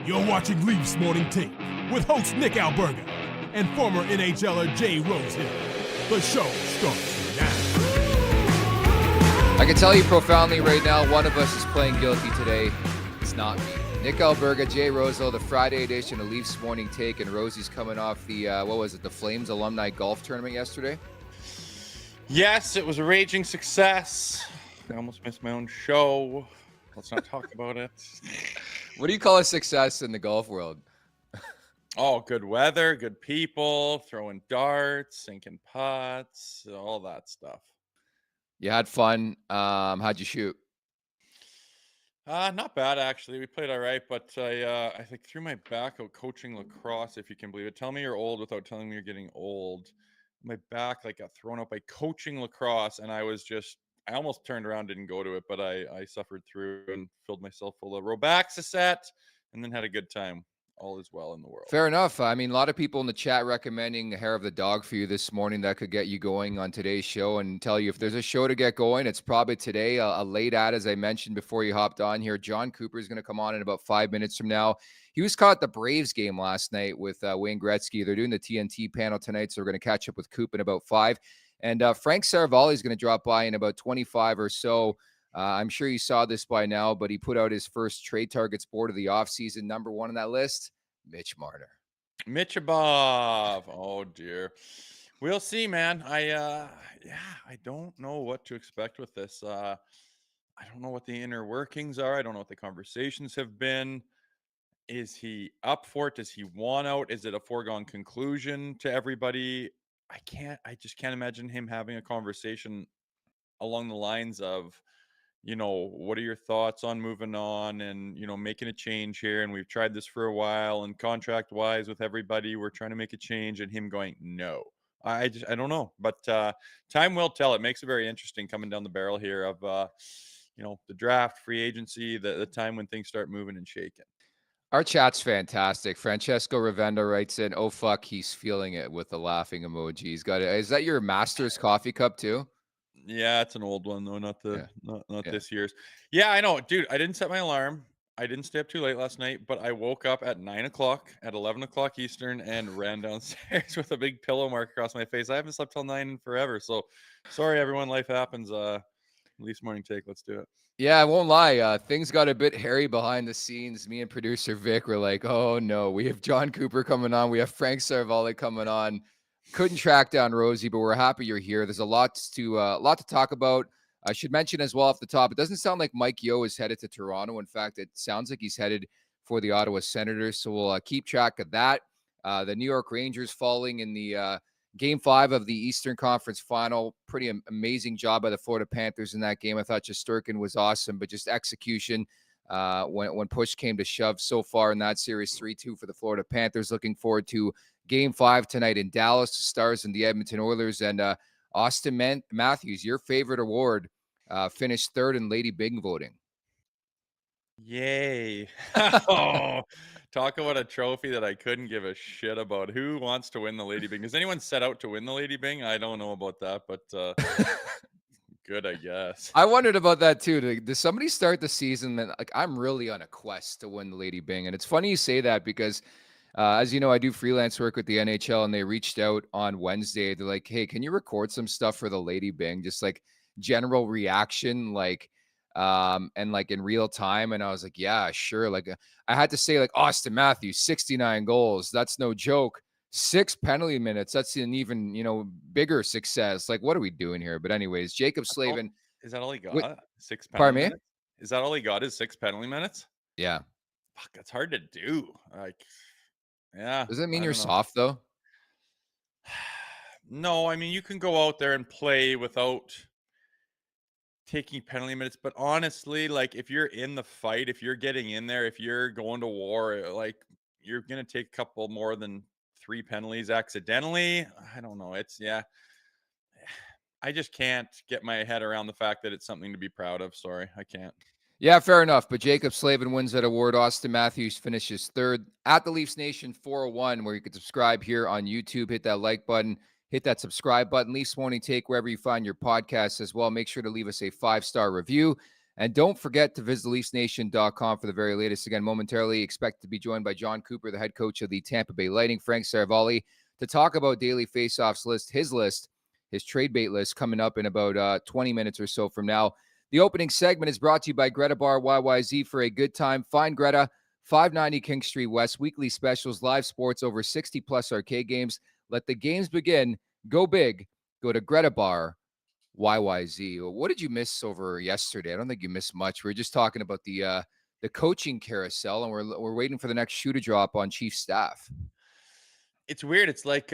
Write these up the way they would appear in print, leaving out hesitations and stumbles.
You're watching Leafs Morning Take with host Nick Alberga and former NHLer Jay Rosehill. The show starts now. I can tell you profoundly right now, one of us is playing guilty today. It's not me. Nick Alberga, Jay Rosehill, the Friday edition of Leafs Morning Take, and Rosie's coming off the, the Flames Alumni Golf Tournament yesterday? Yes, it was a raging success. I almost missed my own show. Let's not talk about it. What do you call a success in the golf world? Oh, good weather, good people, throwing darts, sinking putts, all that stuff. You had fun. How'd you shoot? Not bad, actually. We played all right, but I think threw my back out coaching lacrosse, if you can believe it. Tell me you're old without telling me you're getting old. My back got thrown out by coaching lacrosse, and I almost turned around, didn't go to it, but I suffered through and filled myself full of Robaxacet and then had a good time. All is well in the world. Fair enough. I mean, a lot of people in the chat recommending Hair of the Dog for you this morning that could get you going on today's show, and tell you if there's a show to get going, it's probably today. A late ad, as I mentioned before you hopped on here. Jon Cooper is going to come on in about 5 minutes from now. He was caught at the Braves game last night with Wayne Gretzky. They're doing the TNT panel tonight, so we're going to catch up with Coop in about 5. And Frank Seravalli is going to drop by in about 25 or so. I'm sure you saw this by now, but he put out his first trade targets board of the offseason. Number one on that list, Mitch Marner. Mitch above. Oh dear. We'll see, man. I don't know what to expect with this. I don't know what the inner workings are. I don't know what the conversations have been. Is he up for it? Does he want out? Is it a foregone conclusion to everybody? I just can't imagine him having a conversation along the lines of, what are your thoughts on moving on and, making a change here? And we've tried this for a while, and contract wise with everybody, we're trying to make a change, and him going, no. I don't know, but time will tell. It makes it very interesting coming down the barrel here of, the draft, free agency, the time when things start moving and shaking. Our chat's fantastic. Francesco Ravenda writes in, "Oh fuck, he's feeling it," with the laughing emoji. He's got it. Is that your Master's coffee cup too? Yeah, it's an old one though, not this year's. Yeah, I know, dude. I didn't set my alarm. I didn't stay up too late last night, but I woke up at 9 o'clock at 11 o'clock Eastern and ran downstairs with a big pillow mark across my face. I haven't slept till 9 in forever. So sorry, everyone. Life happens. Leafs Morning Take. Let's do it. Yeah, I won't lie. Things got a bit hairy behind the scenes. Me and producer Vic were like, "Oh no, we have Jon Cooper coming on. We have Frank Seravalli coming on." Couldn't track down Rosie, but we're happy you're here. There's a lot to talk about. I should mention as well off the top, it doesn't sound like Mike Yeo is headed to Toronto. In fact, it sounds like he's headed for the Ottawa Senators. So we'll keep track of that. The New York Rangers falling in the Game 5 of the Eastern Conference Final. Pretty amazing job by the Florida Panthers in that game. I thought Shesterkin was awesome, but just execution when push came to shove so far in that series, 3-2 for the Florida Panthers. Looking forward to Game 5 tonight in Dallas, the Stars and the Edmonton Oilers. And Austin Matthews, your favorite award, finished third in Lady Bing voting. Yay. Oh, talk about a trophy that I couldn't give a shit about. Who wants to win the Lady Bing? Does anyone set out to win the Lady Bing? I don't know about that, but good, I guess. I wondered about that too. Does somebody start the season that, like, I'm really on a quest to win the Lady Bing? And it's funny you say that because as you know, I do freelance work with the NHL, and they reached out on Wednesday. They're like, "Hey, can you record some stuff for the Lady Bing? Just like general reaction, and like in real time." And I was like, "Yeah, sure." Like I had to say, like, Austin Matthews, 69 goals. That's no joke. 6 penalty minutes. That's an even, bigger success. Like, what are we doing here? But anyways, Jacob Slavin. Is that all he got? 6 penalty Pardon me? minutes? Is that all he got is 6 penalty minutes? Yeah. Fuck, that's hard to do. Yeah. Does that mean I you're don't know. soft though? No, I mean, you can go out there and play without taking penalty minutes, but honestly, like, if you're in the fight, if you're getting in there, if you're going to war, like, you're going to take a couple more than 3 penalties accidentally. I don't know. I just can't get my head around the fact that it's something to be proud of. Sorry, I can't. Yeah, fair enough. But Jacob Slavin wins that award. Austin Matthews finishes third at the Leafs Nation 401, where you can subscribe here on YouTube. Hit that like button, hit that subscribe button. Leafs Morning Take wherever you find your podcasts as well. Make sure to leave us a 5-star review. And don't forget to visit LeafsNation.com for the very latest. Again, momentarily expect to be joined by Jon Cooper, the head coach of the Tampa Bay Lightning, Frank Seravalli, to talk about Daily Faceoff's list, his trade bait list, coming up in about 20 minutes or so from now. The opening segment is brought to you by Greta Bar YYZ. For a good time, find Greta, 590 King Street West. Weekly specials, live sports, over 60-plus arcade games. Let the games begin. Go big. Go to Greta Bar YYZ. What did you miss over yesterday? I don't think you missed much. We were just talking about the coaching carousel, and we're waiting for the next shoe to drop on chief staff. It's weird. It's like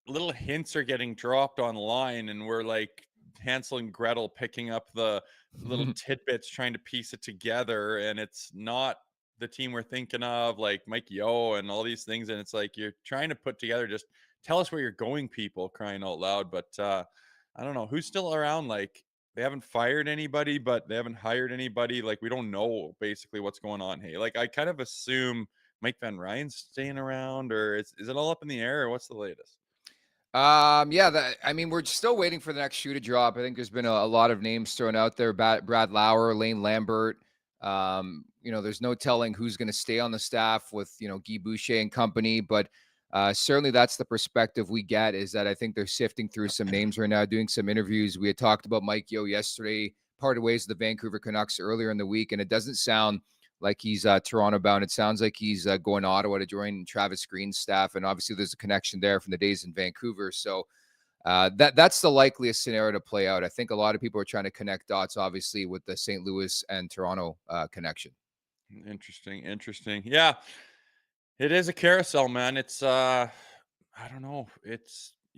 little hints are getting dropped online, and we're like Hansel and Gretel picking up the little tidbits, trying to piece it together. And it's not the team we're thinking of, like Mike Yeo and all these things. And it's like you're trying to put together, just tell us where you're going, people, crying out loud. But I don't know who's still around. Like, they haven't fired anybody, but they haven't hired anybody. Like, we don't know basically what's going on. Hey, like, I kind of assume Mike Van Ryn's staying around, or is it all up in the air, or what's the latest? We're still waiting for the next shoe to drop. I think there's been a lot of names thrown out there. Brad Lauer, Lane Lambert. There's no telling who's going to stay on the staff with, Guy Boucher and company, but certainly that's the perspective we get, is that I think they're sifting through some names right now, doing some interviews. We had talked about Mike Yeo yesterday, parted ways with the Vancouver Canucks earlier in the week, and it doesn't sound like he's Toronto bound. It sounds like he's going to Ottawa to join Travis Green's staff, and obviously there's a connection there from the days in Vancouver. So that's the likeliest scenario to play out. I think a lot of people are trying to connect dots, obviously, with the St. Louis and Toronto connection. Interesting. Yeah. It is a carousel, man. It's I don't know.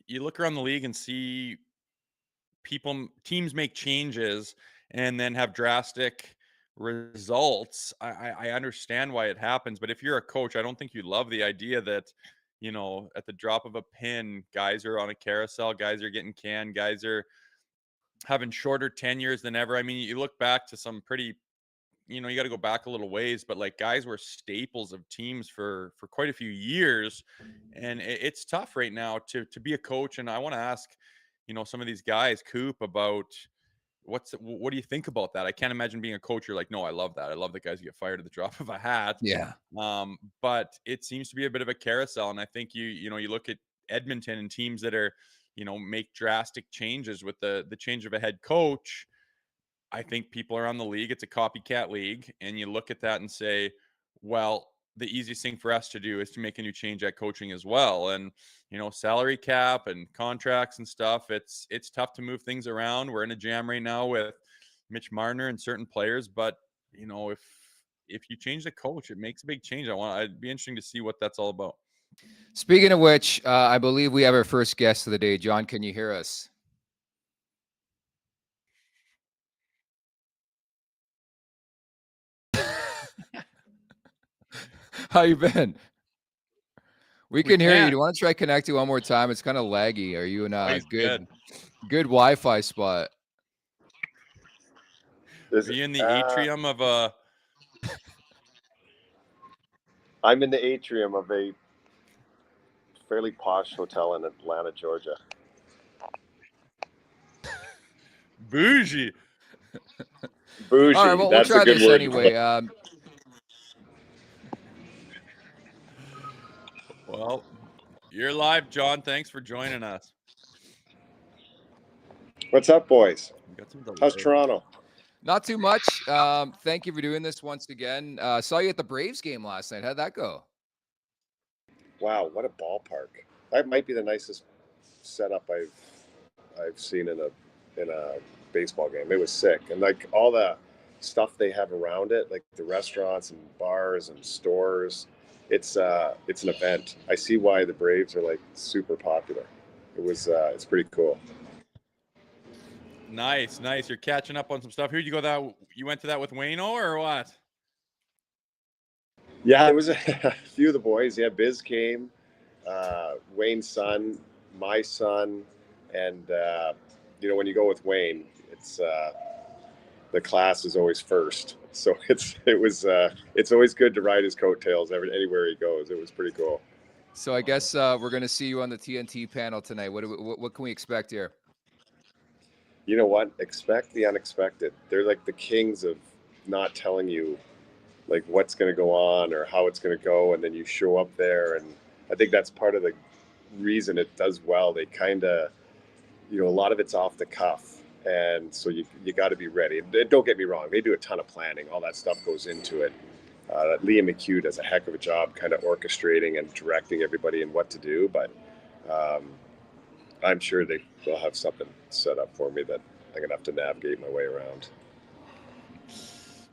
You look around the league and see teams make changes and then have drastic results. I understand why it happens, but if you're a coach, I don't think you love the idea that, at the drop of a pin, guys are on a carousel, guys are getting canned, guys are having shorter tenures than ever. I mean, you look back to some pretty, you got to go back a little ways, but like, guys were staples of teams for quite a few years. And it's tough right now to be a coach. And I want to ask, some of these guys, Coop, about what do you think about that? I can't imagine being a coach. You're like, no, I love that. I love that guys get fired at the drop of a hat. Yeah. But it seems to be a bit of a carousel. And I think you look at Edmonton and teams that are, make drastic changes with the change of a head coach. I think people around the league, it's a copycat league. And you look at that and say, well, the easiest thing for us to do is to make a new change at coaching as well. And, salary cap and contracts and stuff, it's tough to move things around. We're in a jam right now with Mitch Marner and certain players, but if you change the coach, it makes a big change. It'd be interesting to see what that's all about. Speaking of which, I believe we have our first guest of the day. John, can you hear us? How you been? We can hear you. Do you want to try connect you one more time? It's kind of laggy. Are you in a good Wi-Fi spot? Are you in the atrium of a? I'm in the atrium of a fairly posh hotel in Atlanta, Georgia. Bougie. Bougie. All right, well, That's we'll try a good this word. anyway. Well, you're live, John. Thanks for joining us. What's up, boys? How's delay. Toronto? Not too much. Thank you for doing this once again. Saw you at the Braves game last night. How'd that go? Wow, what a ballpark! That might be the nicest setup I've seen in a baseball game. It was sick, and like all the stuff they have around it, like the restaurants and bars and stores. It's an event. I see why the Braves are like super popular. It's pretty cool. Nice. You're catching up on some stuff. Who'd you go you went to that with Wayno or what? Yeah, it was a few of the boys. Yeah, Biz came, Wayne's son, my son, and when you go with Wayne, it's the class is always first. So it's always good to ride his coattails anywhere he goes. It was pretty cool. So I guess we're going to see you on the TNT panel tonight. What can we expect here? you know what? Expect the unexpected. They're like the kings of not telling you like what's going to go on or how it's going to go, and then you show up there, and I think that's part of the reason it does well. They kind of, you know, a lot of it's off the cuff, and so you got to be ready. Don't get me wrong, they do a ton of planning. All that stuff goes into it. Liam McHugh does a heck of a job kind of orchestrating and directing everybody in what to do, but I'm sure they'll have something set up for me that I'm going to have to navigate my way around.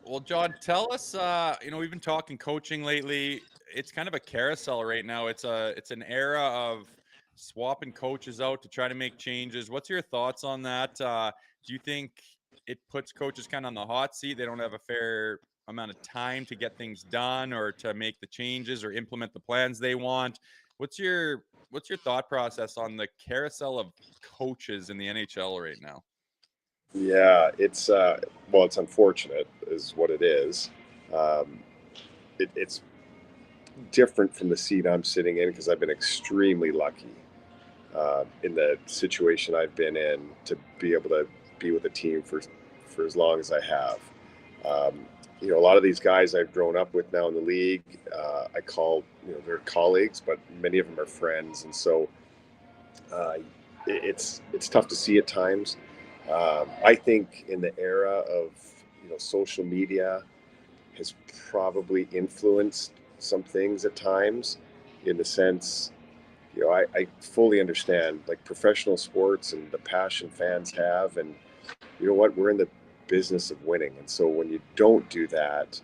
Well, John, tell us, we've been talking coaching lately. It's kind of a carousel right now. It's an era of swapping coaches out to try to make changes. What's your thoughts on that? Do you think it puts coaches kind of on the hot seat? They don't have a fair amount of time to get things done or to make the changes or implement the plans they want. What's your thought process on the carousel of coaches in the NHL right now? Yeah, it's it's unfortunate, is what it is. It's different from the seat I'm sitting in because I've been extremely lucky in the situation I've been in to be able to be with a team for as long as I have. A lot of these guys I've grown up with now in the league, I call, they're colleagues, but many of them are friends, and so it's tough to see at times. I think in the era of social media has probably influenced some things at times, in the sense, I fully understand like professional sports and the passion fans have, and you know what, we're in the business of winning, and so when you don't do that,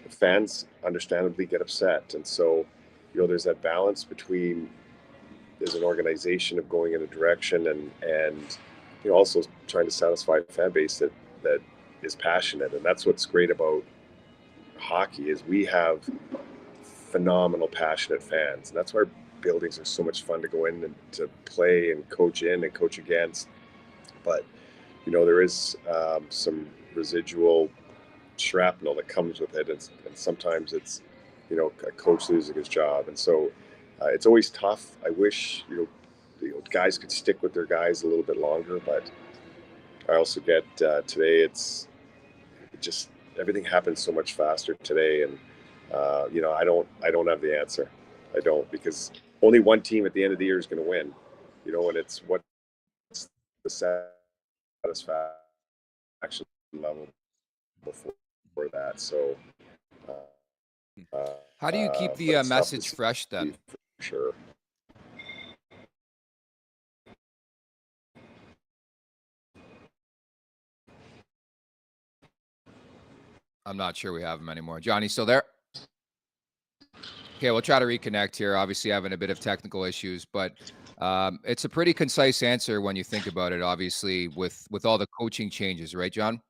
the fans understandably get upset, and so there's that balance between, as an organization, of going in a direction and also trying to satisfy a fan base that is passionate. And that's what's great about hockey, is we have phenomenal passionate fans, and that's why buildings are so much fun to go in and to play and coach in and coach against. But there is some residual shrapnel that comes with it, and sometimes it's a coach losing his job, and so it's always tough. I wish guys could stick with their guys a little bit longer, but I also get today it's just everything happens so much faster today, and I don't have the answer. I don't, because only one team at the end of the year is going to win, and it's what's the satisfaction level before that. So how do you keep the message fresh then? For sure. I'm not sure we have him anymore. Johnny, still there? Okay, we'll try to reconnect here. Obviously having a bit of technical issues, but it's a pretty concise answer when you think about it, obviously, with all the coaching changes, right, John?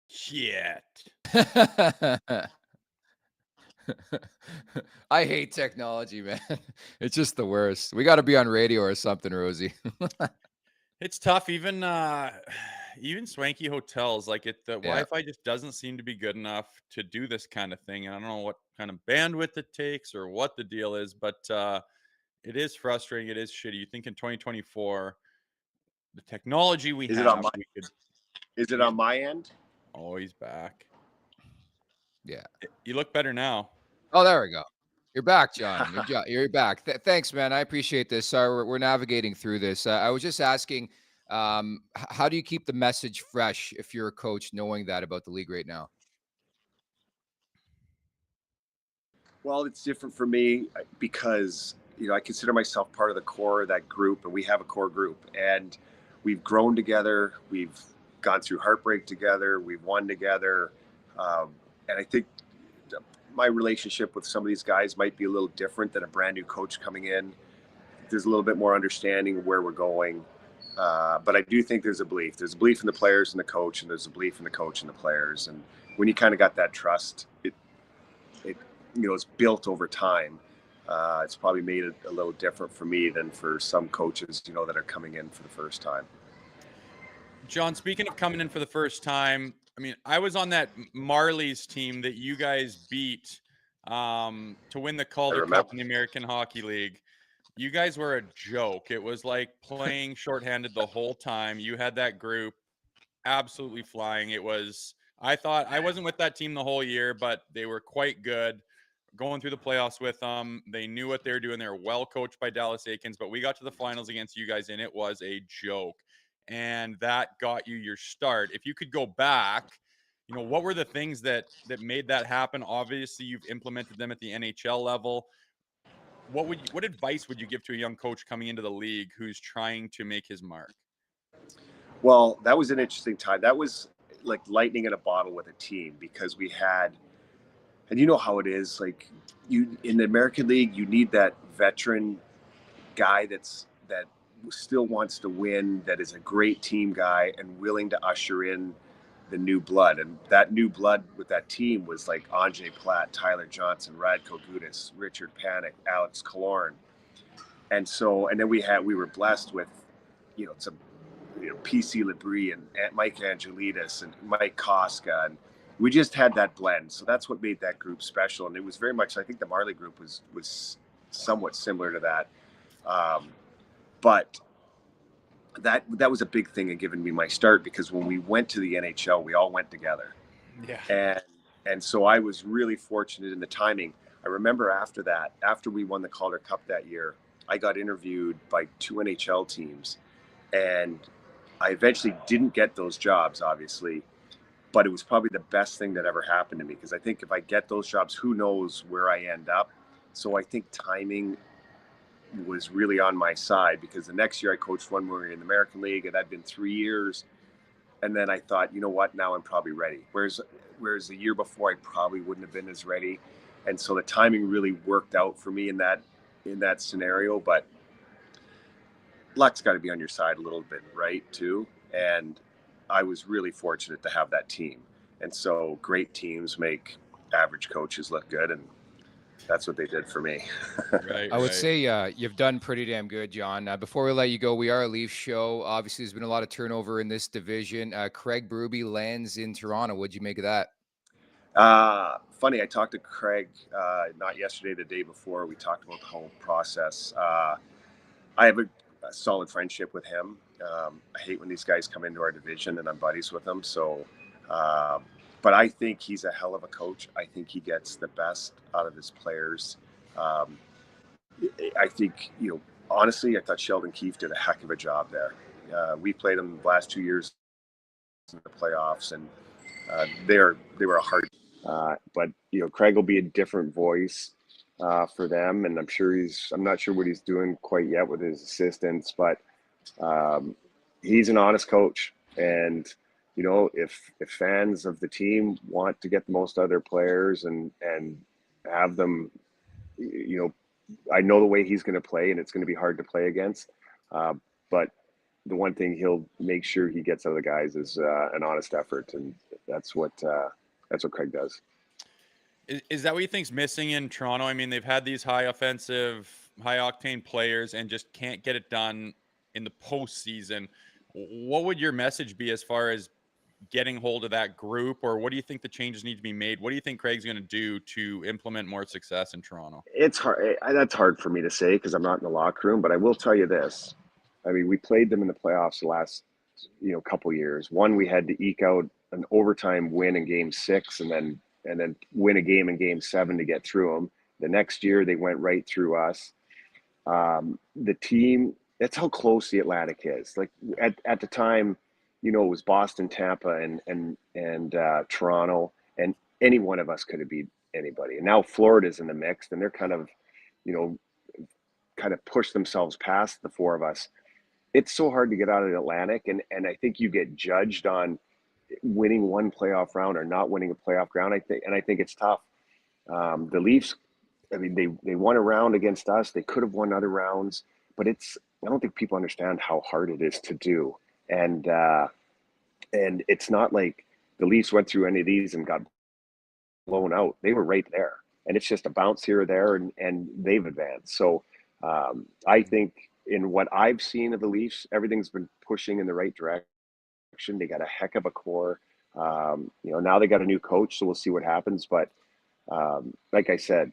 Shit. I hate technology, man. It's just the worst. We got to be on radio or something, Rosie. It's tough. Even swanky hotels, like the Yeah. Wi-Fi just doesn't seem to be good enough to do this kind of thing. And I don't know what kind of bandwidth it takes or what the deal is, but it is frustrating. It is shitty. You think in 2024, the technology we Is have, it on my, we could. is it on my end? Oh, he's back. Yeah. You look better now. Oh, there we go. You're back, John. You're back. Thanks, man. I appreciate this. Sorry, we're navigating through this. I was just asking, how do you keep the message fresh if you're a coach, knowing that about the league right now? Well, it's different for me because, I consider myself part of the core of that group, and we have a core group, and we've grown together. We've gone through heartbreak together. We've won together. And I think my relationship with some of these guys might be a little different than a brand new coach coming in. There's a little bit more understanding of where we're going. But I do think there's a belief. There's a belief in the players and the coach, and there's a belief in the coach and the players. And when you kind of got that trust, it it's built over time. It's probably made it a little different for me than for some coaches, that are coming in for the first time. John, speaking of coming in for the first time, I mean, I was on that Marlies team that you guys beat to win the Calder Cup in the American Hockey League. You guys were a joke. It was like playing shorthanded the whole time. You had that group absolutely flying. I thought I wasn't with that team the whole year, but they were quite good going through the playoffs with them. They knew what they were doing. They were well coached by Dallas Aikens, but we got to the finals against you guys and it was a joke. And that got you your start. If you could go back, what were the things that made that happen? Obviously, you've implemented them at the NHL level. What advice would you give to a young coach coming into the league who's trying to make his mark? Well, that was an interesting time. That was like lightning in a bottle with a team because we had, and you know how it is, like you in the American League, you need that veteran guy that still wants to win, that is a great team guy and willing to usher in the new blood. And that new blood with that team was like Anze Platt, Tyler Johnson, Radko Gudas, Richard Panik, Alex Killorn. And then we were blessed with, some, PC Labrie and Mike Angelidis and Mike Koska. And we just had that blend. So that's what made that group special. And it was very much, I think the Marley group was somewhat similar to that. But that was a big thing in giving me my start, because when we went to the NHL, we all went together. Yeah. And so I was really fortunate in the timing. I remember after we won the Calder Cup that year, I got interviewed by 2 NHL teams, and I eventually didn't get those jobs, obviously, but it was probably the best thing that ever happened to me, because I think if I get those jobs, who knows where I end up. So I think timing was really on my side, because the next year I coached one more year in the American League, and that'd been 3 years. And then I thought, you know what, now I'm probably ready. Whereas the year before, I probably wouldn't have been as ready. And so the timing really worked out for me in that scenario. But luck's got to be on your side a little bit, right, too. And I was really fortunate to have that team. And so great teams make average coaches look good, and that's what they did for me. Right. I would say you've done pretty damn good, John. Before we let you go, we are a Leafs show. Obviously, there's been a lot of turnover in this division. Craig Berube lands in Toronto. What'd you make of that? Funny, I talked to Craig not yesterday, the day before. We talked about the whole process. I have a solid friendship with him. I hate when these guys come into our division and I'm buddies with them. So, but I think he's a hell of a coach. I think he gets the best out of his players. I think, honestly, I thought Sheldon Keefe did a heck of a job there. We played him the last 2 years in the playoffs, and they were a hard. But Craig will be a different voice for them, and I'm not sure what he's doing quite yet with his assistants, but he's an honest coach. And if fans of the team want to get the most out of their players and have them, I know the way he's going to play, and it's going to be hard to play against. But the one thing he'll make sure he gets out of the guys is an honest effort, and that's what Craig does. Is that what you think's missing in Toronto? I mean, they've had these high offensive, high octane players and just can't get it done in the postseason. What would your message be as far as getting hold of that group, or what do you think the changes need to be made? What do you think Craig's going to do to implement more success in Toronto? It's hard. That's hard for me to say because I'm not in the locker room, but I will tell you this. I mean, we played them in the playoffs the last, couple years. One, we had to eke out an overtime win in Game 6 and then win a game in Game 7 to get through them. The next year, they went right through us. The team, that's how close the Atlantic is. Like at the time, it was Boston, Tampa, and Toronto, and any one of us could have beat anybody. And now Florida's in the mix, and they're kind of pushed themselves past the four of us. It's so hard to get out of the Atlantic, and I think you get judged on winning one playoff round or not winning a playoff round. I think it's tough. The Leafs, I mean, they won a round against us. They could have won other rounds, but I don't think people understand how hard it is to do. And it's not like the Leafs went through any of these and got blown out. They were right there, and it's just a bounce here or there, and they've advanced. So I think in what I've seen of the Leafs, everything's been pushing in the right direction. They got a heck of a core. Now they got a new coach, so we'll see what happens. But like I said,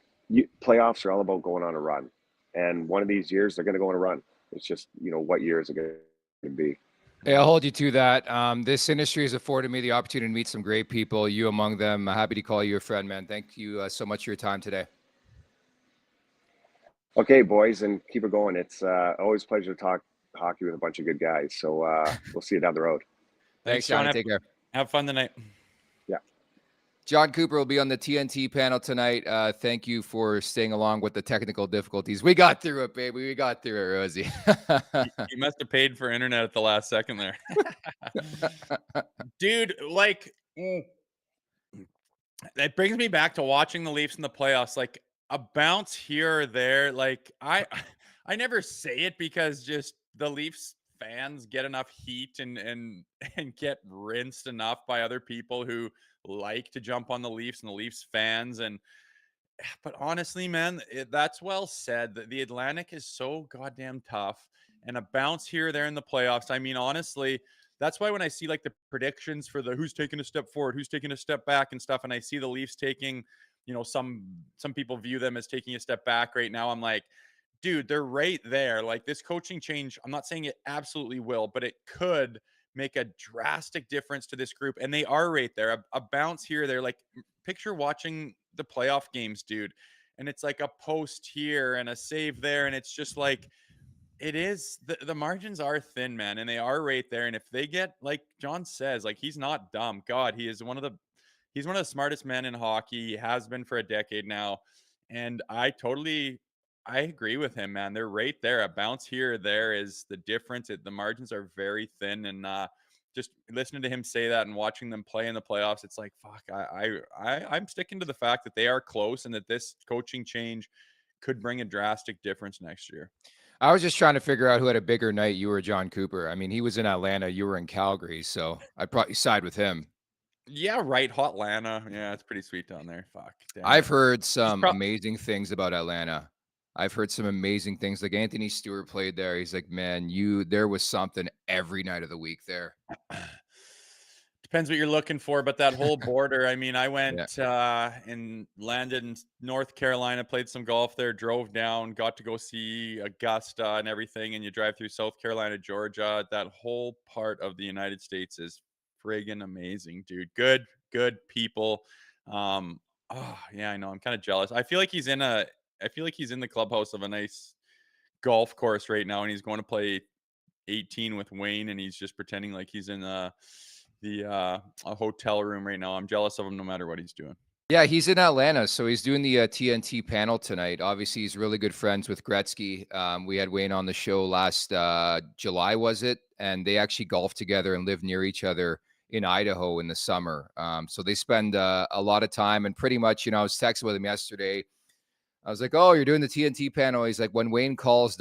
playoffs are all about going on a run. And one of these years, they're going to go on a run. It's just, what year is it going to be? Hey, I'll hold you to that. This industry has afforded me the opportunity to meet some great people, you among them. I'm happy to call you a friend, man. Thank you so much for your time today. Okay, boys, and keep it going. It's always a pleasure to talk hockey with a bunch of good guys. So we'll see you down the road. Thanks, Johnny. Take care. Have fun tonight. Yeah. Jon Cooper will be on the TNT panel tonight. Thank you for staying along with the technical difficulties. We got through it, baby. We got through it, Rosie. You must have paid for internet at the last second there. Dude, it brings me back to watching the Leafs in the playoffs. Like, a bounce here or there. Like, I never say it because just the Leafs fans get enough heat and get rinsed enough by other people who like to jump on the Leafs and the Leafs fans. But honestly, man, that's well said. The Atlantic is so goddamn tough, and a bounce here or there in the playoffs. I mean, honestly, that's why when I see like the predictions for the who's taking a step forward, who's taking a step back and stuff, and I see the Leafs taking, some people view them as taking a step back right now. I'm like, dude, they're right there. Like, this coaching change, I'm not saying it absolutely will, but it could make a drastic difference to this group. And they are right there. A bounce here, they're like, picture watching the playoff games, dude. And it's like a post here and a save there. And it's just like, it is, the margins are thin, man. And they are right there. And if they get, like John says, like, he's not dumb. God, he's one of the smartest men in hockey. He has been for a decade now. And I agree with him, man. They're right there. A bounce here or there is the difference. The margins are very thin, and just listening to him say that and watching them play in the playoffs, it's like, fuck. I'm sticking to the fact that they are close and that this coaching change could bring a drastic difference next year. I was just trying to figure out who had a bigger night, you or Jon Cooper. I mean, he was in Atlanta, you were in Calgary, so I'd probably side with him. Yeah, right. Hotlanta. Yeah, it's pretty sweet down there. Fuck. Damn. I've heard some amazing things about Atlanta. I've heard some amazing things. Like, Anthony Stewart played there. He's like, man, there was something every night of the week there. Depends what you're looking for, but that whole border. I mean, I went and landed in North Carolina, played some golf there, drove down, got to go see Augusta and everything. And you drive through South Carolina, Georgia. That whole part of the United States is friggin' amazing, dude. Good people. Oh yeah, I know. I'm kind of jealous. I feel like he's in the clubhouse of a nice golf course right now, and he's going to play 18 with Wayne, and he's just pretending like he's in a hotel room right now. I'm jealous of him no matter what he's doing. Yeah, he's in Atlanta, so he's doing the TNT panel tonight. Obviously, he's really good friends with Gretzky. We had Wayne on the show last July, was it? And they actually golf together and live near each other in Idaho in the summer. So they spend a lot of time, and pretty much, I was texting with him yesterday. I was like, oh, you're doing the TNT panel. He's like, when Wayne calls, ...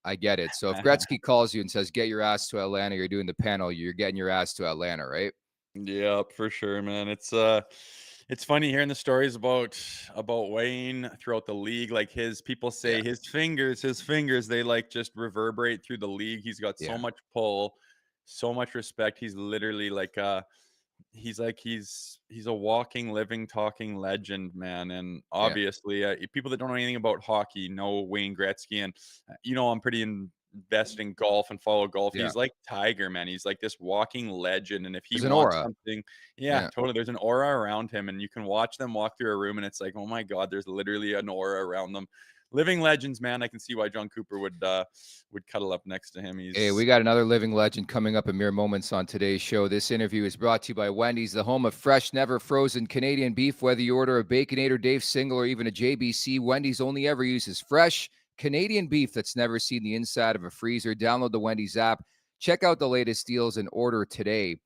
I get it. So if Gretzky calls you and says, get your ass to Atlanta, you're doing the panel, you're getting your ass to Atlanta, right? Yeah, for sure, man. It's funny hearing the stories about Wayne throughout the league. Like, people say his fingers, they like just reverberate through the league. He's got so much pull, so much respect. He's literally like he's a walking, living, talking legend, man. And obviously, people that don't know anything about hockey know Wayne Gretzky, and I'm pretty invested in golf and follow golf. He's like Tiger, man. He's like this walking legend, and if he wants something, totally, there's an aura around him, and you can watch them walk through a room, and it's like, oh my God, there's literally an aura around them. Living legends, man. I can see why Jon Cooper would cuddle up next to him. Hey, we got another living legend coming up in mere moments on today's show. This interview is brought to you by Wendy's, the home of fresh, never frozen Canadian beef. Whether you order a Baconator, Dave Single, or even a JBC, Wendy's only ever uses fresh Canadian beef that's never seen the inside of a freezer. Download the Wendy's app. Check out the latest deals and order today.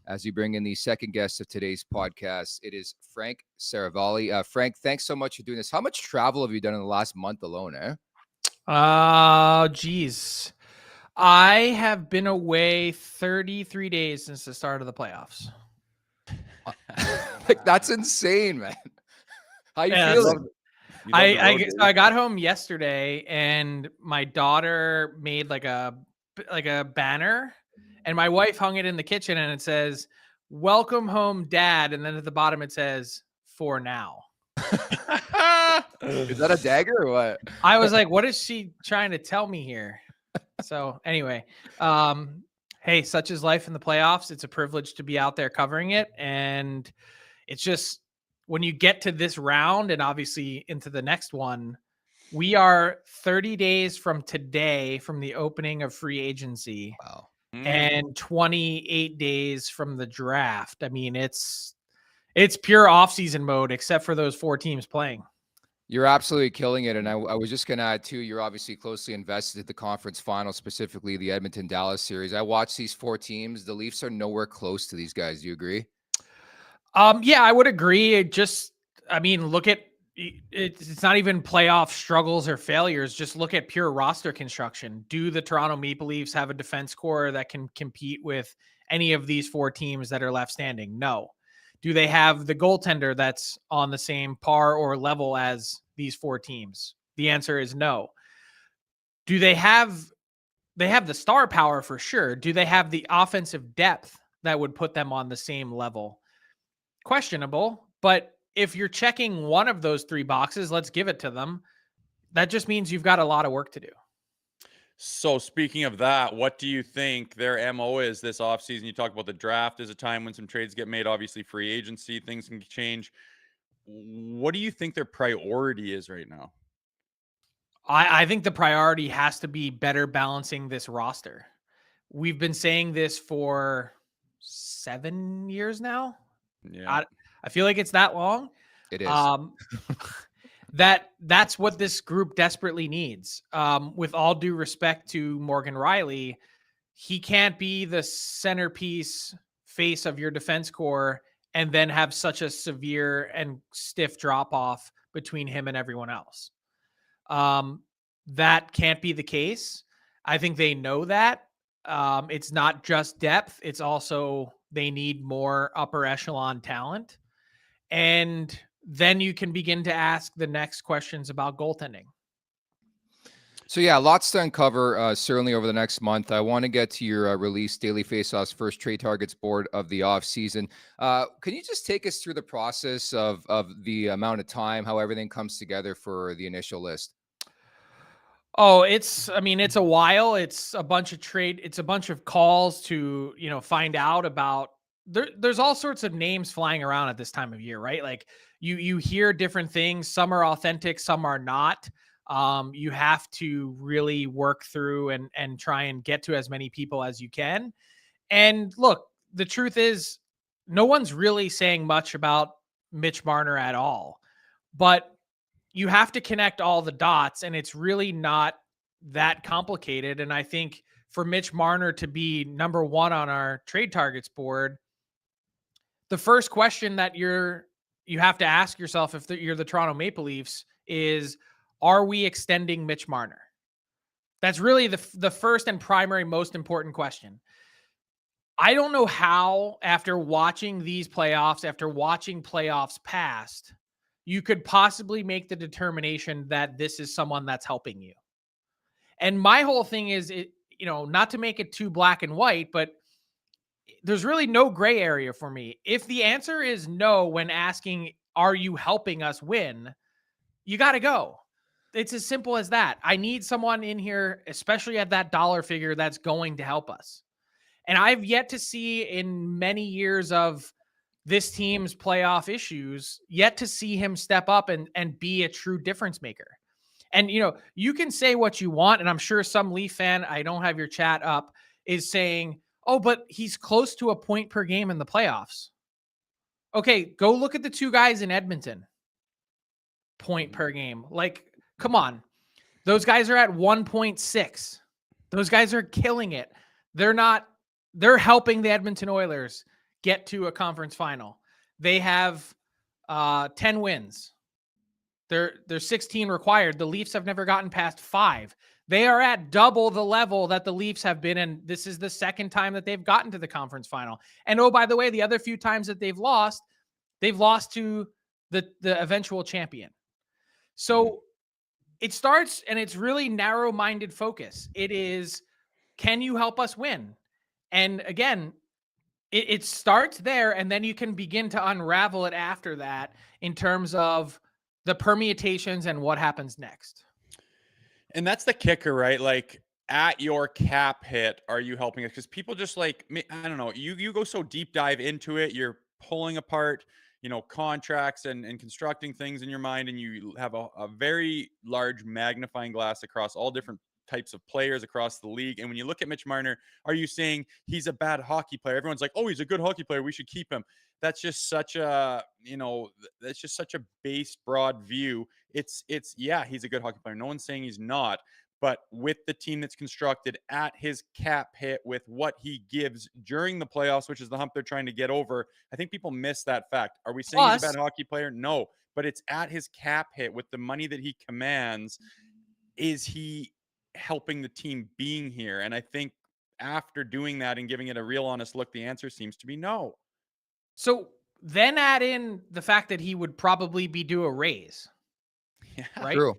As we bring in the second guest of today's podcast, it is Frank Seravalli. Frank, thanks so much for doing this. How much travel have you done in the last month alone, Geez. I have been away 33 days since the start of the playoffs. Like, that's insane, man. How you feeling? I got home yesterday, and my daughter made like a banner, and my wife hung it in the kitchen, and it says, "Welcome home, Dad." And then at the bottom it says, "For now." Is that a dagger or what? I was like, what is she trying to tell me here? So anyway, hey, such is life in the playoffs. It's a privilege to be out there covering it. And it's just when you get to this round and obviously into the next one, we are 30 days from today from the opening of free agency. Wow. And 28 days from the draft. I mean, it's pure offseason mode, except for those 4 teams playing. You're absolutely killing it. And I was just going to add, too, you're obviously closely invested in the conference final, specifically the Edmonton-Dallas series. I watched these 4 teams. The Leafs are nowhere close to these guys. Do you agree? Yeah, I would agree. Look at it's not even playoff struggles or failures. Just look at pure roster construction. Do the Toronto Maple Leafs have a defense core that can compete with any of these 4 teams that are left standing? No. Do they have the goaltender that's on the same par or level as these 4 teams? The answer is no. Do they have the star power for sure? Do they have the offensive depth that would put them on the same level? Questionable, but if you're checking one of those 3 boxes, let's give it to them. That just means you've got a lot of work to do. So speaking of that, what do you think their MO is this offseason? You talk about the draft as a time when some trades get made, obviously free agency, things can change. What do you think their priority is right now? I think the priority has to be better balancing this roster. We've been saying this for 7 years now. Yeah. I feel like it's that long. It is. That's what this group desperately needs. With all due respect to Morgan Riley, he can't be the centerpiece face of your defense core and then have such a severe and stiff drop off between him and everyone else. That can't be the case. I think they know that. It's not just depth. It's also they need more upper echelon talent. And then you can begin to ask the next questions about goaltending. So yeah, lots to uncover certainly over the next month. I want to get to your release Daily Faceoff's first trade targets board of the offseason. Can you just take us through the process of the amount of time, how everything comes together for the initial list? Oh, it's a while. It's a bunch of calls to, find out about there's all sorts of names flying around at this time of year, right? Like you hear different things. Some are authentic, some are not. You have to really work through and try and get to as many people as you can. And look, the truth is no one's really saying much about Mitch Marner at all, but you have to connect all the dots and it's really not that complicated. And I think for Mitch Marner to be number 1 on our trade targets board, the first question that you have to ask yourself if you're the Toronto Maple Leafs is, are we extending Mitch Marner? That's really the first and primary most important question. I don't know how, after watching these playoffs, after watching playoffs past, you could possibly make the determination that this is someone that's helping you. And my whole thing is, not to make it too black and white, but there's really no gray area for me. If the answer is no when asking, are you helping us win? You got to go. It's as simple as that. I need someone in here, especially at that dollar figure, that's going to help us. And I've yet to see in many years of this team's playoff issues, yet to see him step up and be a true difference maker. And, you can say what you want. And I'm sure some Leaf fan, I don't have your chat up, is saying, oh, but he's close to a point per game in the playoffs. Okay, go look at the 2 guys in Edmonton. Point per game. Like, come on. Those guys are at 1.6. Those guys are killing it. They're helping the Edmonton Oilers get to a conference final. They have 10 wins. They're 16 required. The Leafs have never gotten past 5. They are at double the level that the Leafs have been, and this is the second time that they've gotten to the conference final. And oh, by the way, the other few times that they've lost to the eventual champion. So it starts, and it's really narrow-minded focus. It is, can you help us win? And again, it starts there, and then you can begin to unravel it after that in terms of the permutations and what happens next. And that's the kicker, right? Like, at your cap hit, are you helping us? Because people just like, I don't know, you go so deep dive into it, you're pulling apart, contracts and constructing things in your mind, and you have a very large magnifying glass across all different types of players across the league. And when you look at Mitch Marner, are you saying he's a bad hockey player? Everyone's like, oh, he's a good hockey player, we should keep him. That's just such a, that's just such a base, broad view. It's yeah, he's a good hockey player. No one's saying he's not. But with the team that's constructed at his cap hit, with what he gives during the playoffs, which is the hump they're trying to get over, I think people miss that fact. Are we saying he's a bad hockey player? No, but it's at his cap hit with the money that he commands. Is he helping the team being here? And I think after doing that and giving it a real honest look, the answer seems to be no. So then add in the fact that he would probably be due a raise. Yeah. Right? True.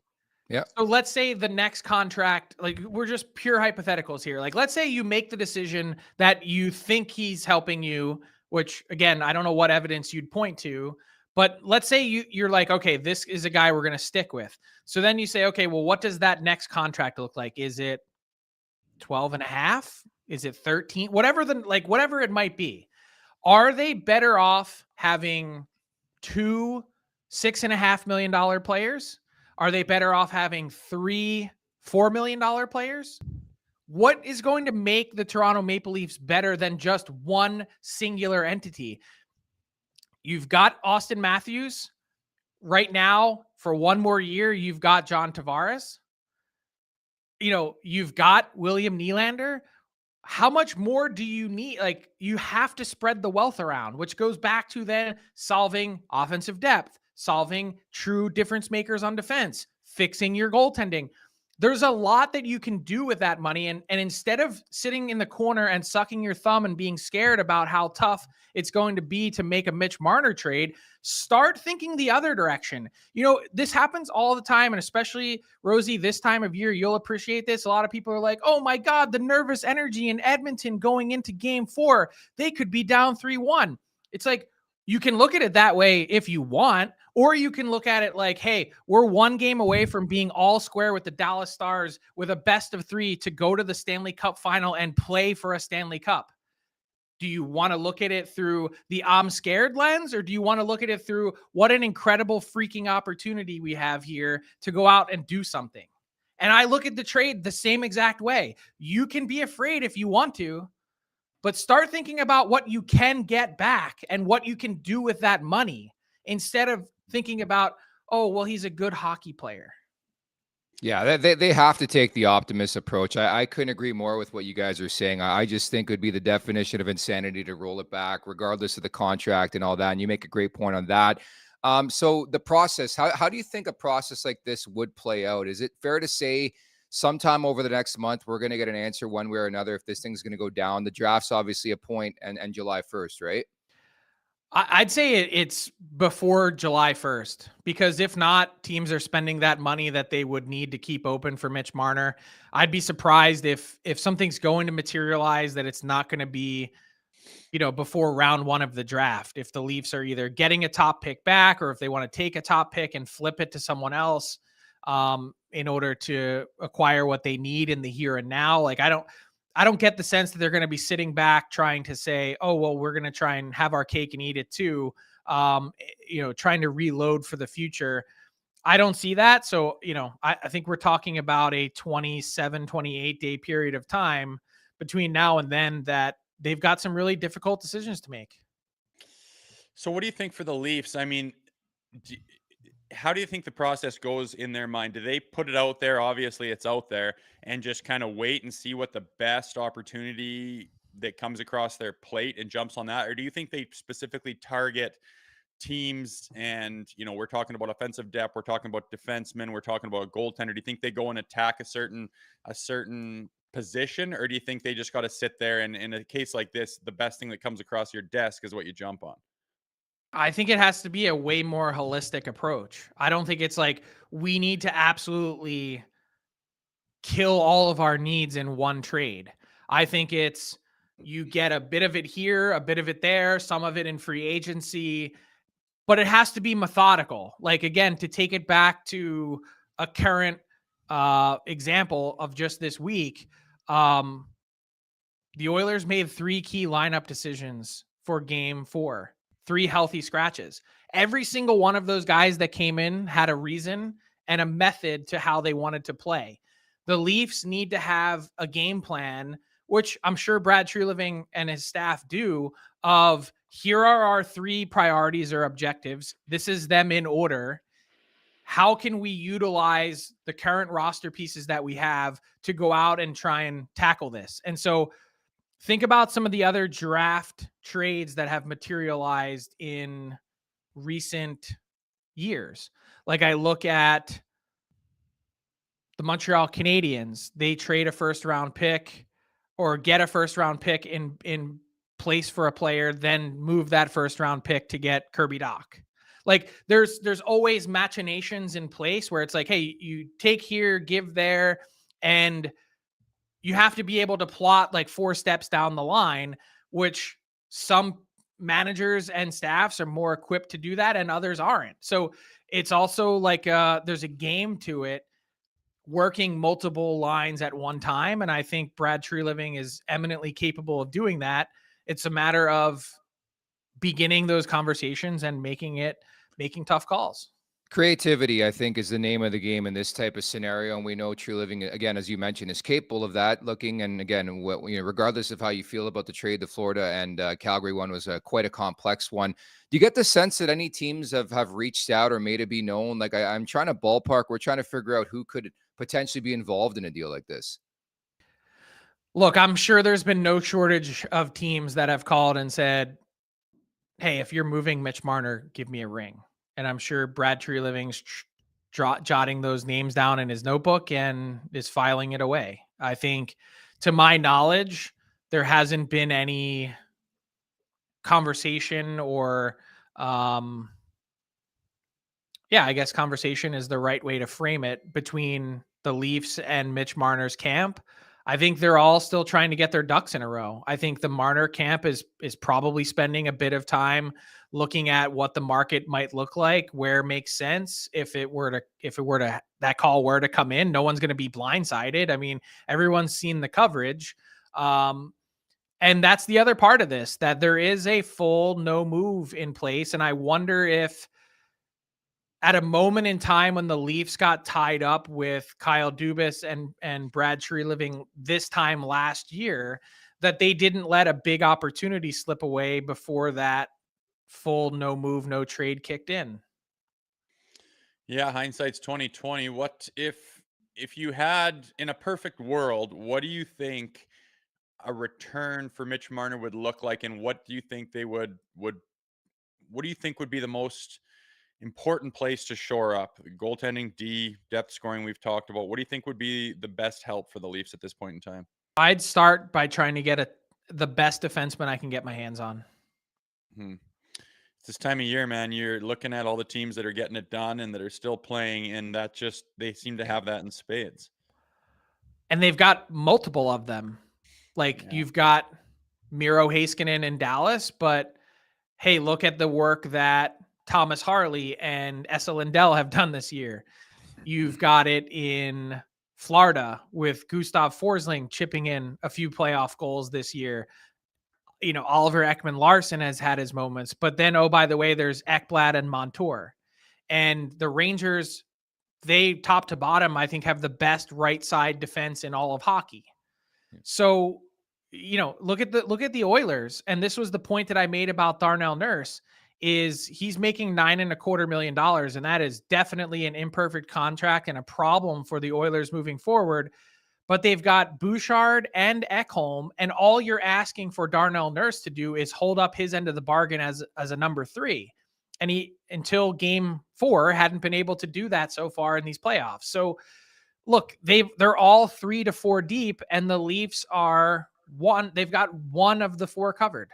Yeah. So let's say the next contract, like, we're just pure hypotheticals here. Like, let's say you make the decision that you think he's helping you, which, again, I don't know what evidence you'd point to, but let's say you're like, okay, this is a guy we're going to stick with. So then you say, okay, well, what does that next contract look like? Is it 12 and a half? Is it 13? Whatever it might be. Are they better off having two $6.5 million players? Are they better off having three $4 million players? What is going to make the Toronto Maple Leafs better than just one singular entity? You've got Austin Matthews right now for one more year. You've got John Tavares. You've got William Nylander. How much more do you need? Like, you have to spread the wealth around, which goes back to then solving offensive depth, solving true difference makers on defense, fixing your goaltending. There's a lot that you can do with that money. And instead of sitting in the corner and sucking your thumb and being scared about how tough it's going to be to make a Mitch Marner trade, start thinking the other direction. This happens all the time. And especially, Rosie, this time of year, you'll appreciate this. A lot of people are like, oh my God, the nervous energy in Edmonton going into Game 4. They could be down 3-1. It's like, you can look at it that way if you want, or you can look at it like, hey, we're one game away from being all square with the Dallas Stars with a best of 3 to go to the Stanley Cup final and play for a Stanley Cup. Do you want to look at it through the I'm scared lens, or do you want to look at it through what an incredible freaking opportunity we have here to go out and do something? And I look at the trade the same exact way. You can be afraid if you want to, but start thinking about what you can get back and what you can do with that money instead of thinking about, oh, well, he's a good hockey player. Yeah, they have to take the optimist approach. I couldn't agree more with what you guys are saying. I just think it would be the definition of insanity to roll it back, regardless of the contract and all that. And you make a great point on that. So the process, how do you think a process like this would play out? Is it fair to say sometime over the next month, we're going to get an answer one way or another if this thing's going to go down? The draft's obviously a point, and July 1st, right? I'd say it's before July 1st, because if not, teams are spending that money that they would need to keep open for Mitch Marner. I'd be surprised if something's going to materialize that it's not going to be, before round 1 of the draft. If the Leafs are either getting a top pick back, or if they want to take a top pick and flip it to someone else in order to acquire what they need in the here and now. Like, I don't get the sense that they're going to be sitting back trying to say, oh, well, we're going to try and have our cake and eat it too. Trying to reload for the future. I don't see that. So, I think we're talking about a 27, 28 day period of time between now and then that they've got some really difficult decisions to make. So what do you think for the Leafs? I mean, how do you think the process goes in their mind? Do they put it out there? Obviously it's out there, and just kind of wait and see what the best opportunity that comes across their plate and jumps on that? Or do you think they specifically target teams? And, we're talking about offensive depth, we're talking about defensemen, we're talking about a goaltender. Do you think they go and attack a certain position? Or do you think they just got to sit there, and in a case like this, the best thing that comes across your desk is what you jump on? I think it has to be a way more holistic approach. I don't think it's like we need to absolutely kill all of our needs in one trade. I think it's you get a bit of it here, a bit of it there, some of it in free agency, but it has to be methodical. Like, again, to take it back to a current example of just this week, the Oilers made 3 key lineup decisions for game 4, 3 healthy scratches. Every single one of those guys that came in had a reason and a method to how they wanted to play. The Leafs need to have a game plan, which I'm sure Brad Treliving and his staff do, of here are our 3 priorities or objectives. This is them in order. How can we utilize the current roster pieces that we have to go out and try and tackle this? And so think about some of the other draft trades that have materialized in recent years. Like, I look at the Montreal Canadiens. They trade a first round pick or get a first round pick in place for a player, then move that first round pick to get Kirby Dach. Like, there's always machinations in place where it's like, hey, you take here, give there, and you have to be able to plot like 4 steps down the line, which some managers and staffs are more equipped to do that and others aren't. So it's also like there's a game to it, working multiple lines at one time. And I think Brad Treliving is eminently capable of doing that. It's a matter of beginning those conversations and making tough calls. Creativity, I think, is the name of the game in this type of scenario, and we know Treliving, again, as you mentioned, is capable of that. Looking, and again, regardless of how you feel about the trade, the Florida and Calgary one was quite a complex one. Do you get the sense that any teams have reached out or made it be known? Like, I'm trying to ballpark. We're trying to figure out who could potentially be involved in a deal like this. Look, I'm sure there's been no shortage of teams that have called and said, hey, if you're moving Mitch Marner, give me a ring. And I'm sure Brad Treliving's jotting those names down in his notebook and is filing it away. I think, to my knowledge, there hasn't been any conversation or, I guess conversation is the right way to frame it, between the Leafs and Mitch Marner's camp. I think they're all still trying to get their ducks in a row. I think the Marner camp is probably spending a bit of time looking at what the market might look like, where it makes sense. If that call were to come in, no one's going to be blindsided. I mean, everyone's seen the coverage. And that's the other part of this, that there is a full no move in place. And I wonder if, at a moment in time when the Leafs got tied up with Kyle Dubas and Brad Treliving this time last year, that they didn't let a big opportunity slip away before that full no move, no trade kicked in. Yeah, hindsight's 2020. What if you had, in a perfect world, what do you think a return for Mitch Marner would look like, and what do you think they would what do you think would be the most important place to shore up? Goaltending, D, depth scoring, we've talked about. What do you think would be the best help for the Leafs at this point in time? I'd start by trying to get the best defenseman I can get my hands on. It's this time of year, man. You're looking at all the teams that are getting it done and that are still playing, and they seem to have that in spades. And they've got multiple of them. Like, you've got Miro Heiskanen in Dallas, but hey, look at the work that Thomas Harley and Esa Lindell have done this year. You've got it in Florida with Gustav Forsling chipping in a few playoff goals this year. Oliver Ekman-Larsson has had his moments, but then, oh, by the way, there's Ekblad and Montour. And the Rangers, they top to bottom, I think, have the best right side defense in all of hockey. So, look at the Oilers. And this was the point that I made about Darnell Nurse, is he's making $9.25 million. And that is definitely an imperfect contract and a problem for the Oilers moving forward. But they've got Bouchard and Ekholm, and all you're asking for Darnell Nurse to do is hold up his end of the bargain as a number 3. And he, until game 4, hadn't been able to do that so far in these playoffs. So look, they're all 3 to 4 deep, and the Leafs are they've got one of the 4 covered.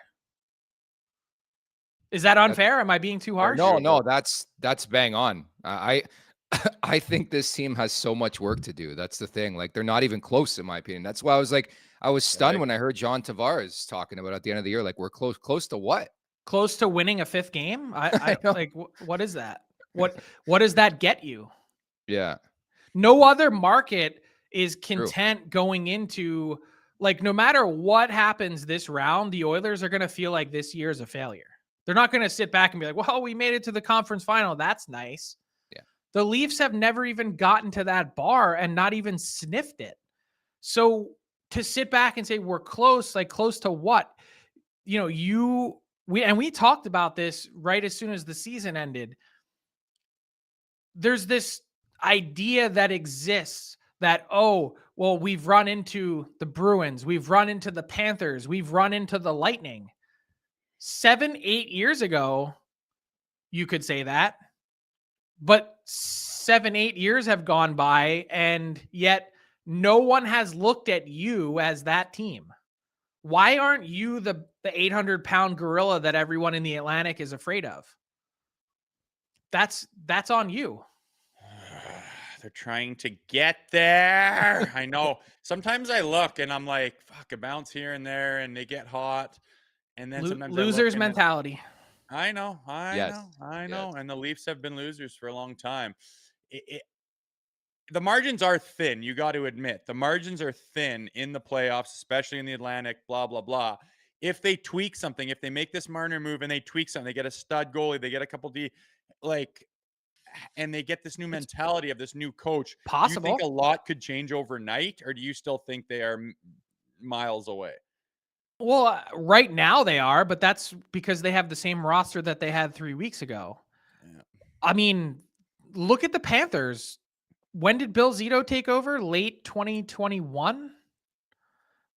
Is that unfair? Am I being too harsh? No, that's bang on. I think this team has so much work to do. That's the thing. Like, they're not even close, in my opinion. That's why I was stunned when I heard John Tavares talking about at the end of the year, like, we're close to what? Close to winning a 5th game? I know. like, what is that? What does that get you? Yeah. No other market is True. content going into, like, no matter what happens this round, the Oilers are going to feel like this year is a failure. They're not going to sit back and be like, well, we made it to the conference final. That's nice. Yeah. The Leafs have never even gotten to that bar and not even sniffed it. So to sit back and say we're close, like close to what? You know, we talked about this right as soon as the season ended. There's this idea that exists that, oh, well, we've run into the Bruins, we've run into the Panthers, we've run into the Lightning. 7-8 years ago, you could say that, but 7-8 years have gone by, and yet no one has looked at you as that team. Why aren't you the 800-pound gorilla that everyone in the Atlantic is afraid of? That's on you. They're trying to get there. I know. Sometimes I look and I'm like, fuck, a bounce here and there, and they get hot. And then sometimes Losers I look mentality. I know. Yes. And the Leafs have been losers for a long time. The margins are thin. You got to admit, the margins are thin in the playoffs, especially in the Atlantic, blah, blah, blah. If they tweak something, if they make this Marner move and they tweak something, they get a stud goalie, they get a couple and they get this new mentality of this new coach. Possible. Do you think a lot could change overnight, or do you still think they are miles away? Well, right now they are, but that's because they have the same roster that they had 3 weeks ago. Yeah. I mean, look at the Panthers. When did Bill Zito take over? Late 2021?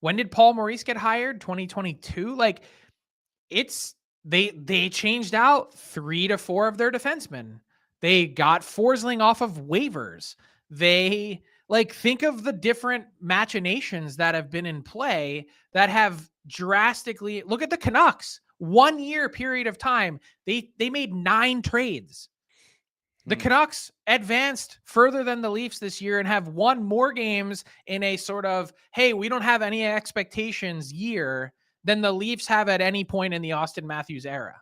When did Paul Maurice get hired? 2022? Like, they changed out 3 to 4 of their defensemen. They got Forsling off of waivers. They, like, think of the different machinations that have been in play that have drastically, look at the Canucks. 1 year period of time, they made 9 trades. The Canucks advanced further than the Leafs this year and have won more games in a sort of, hey, we don't have any expectations year than the Leafs have at any point in the Austin Matthews era.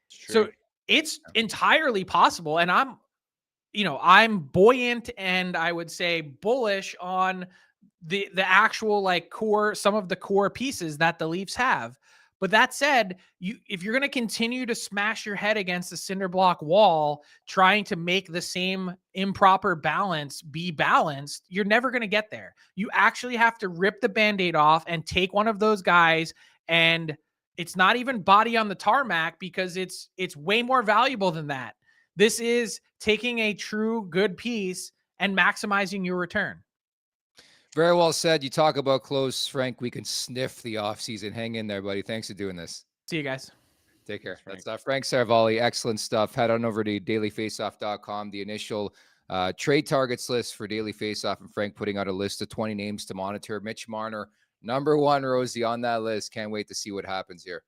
So it's entirely possible. And I'm buoyant and I would say bullish on the actual, like, core, some of the core pieces that the Leafs have. But that said, if you're going to continue to smash your head against the cinder block wall, trying to make the same improper balance be balanced, you're never going to get there. You actually have to rip the Band-Aid off and take one of those guys, and it's not even body on the tarmac because it's way more valuable than that. This is taking a true good piece and maximizing your return. Very well said. You talk about close, Frank. We can sniff the offseason. Hang in there, buddy. Thanks for doing this. See you guys. Take care. Thanks, That's Frank Seravalli. Excellent stuff. Head on over to dailyfaceoff.com. The initial trade targets list for Daily Faceoff, and Frank putting out a list of 20 names to monitor. Mitch Marner, number 1, Rosie, on that list. Can't wait to see what happens here.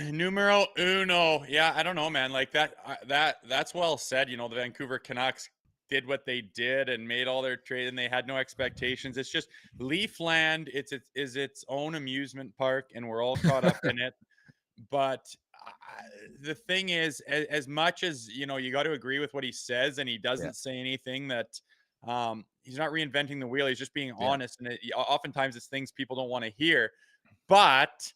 Numero uno. Yeah, I don't know, man. Like that's well said. You know, the Vancouver Canucks did what they did and made all their trade, and they had no expectations. It's just Leafland. Is its own amusement park, and we're all caught up in it. But the thing is, as much as, you know, you got to agree with what he says, and he doesn't say anything that he's not reinventing the wheel. He's just being honest. And oftentimes it's things people don't want to hear. But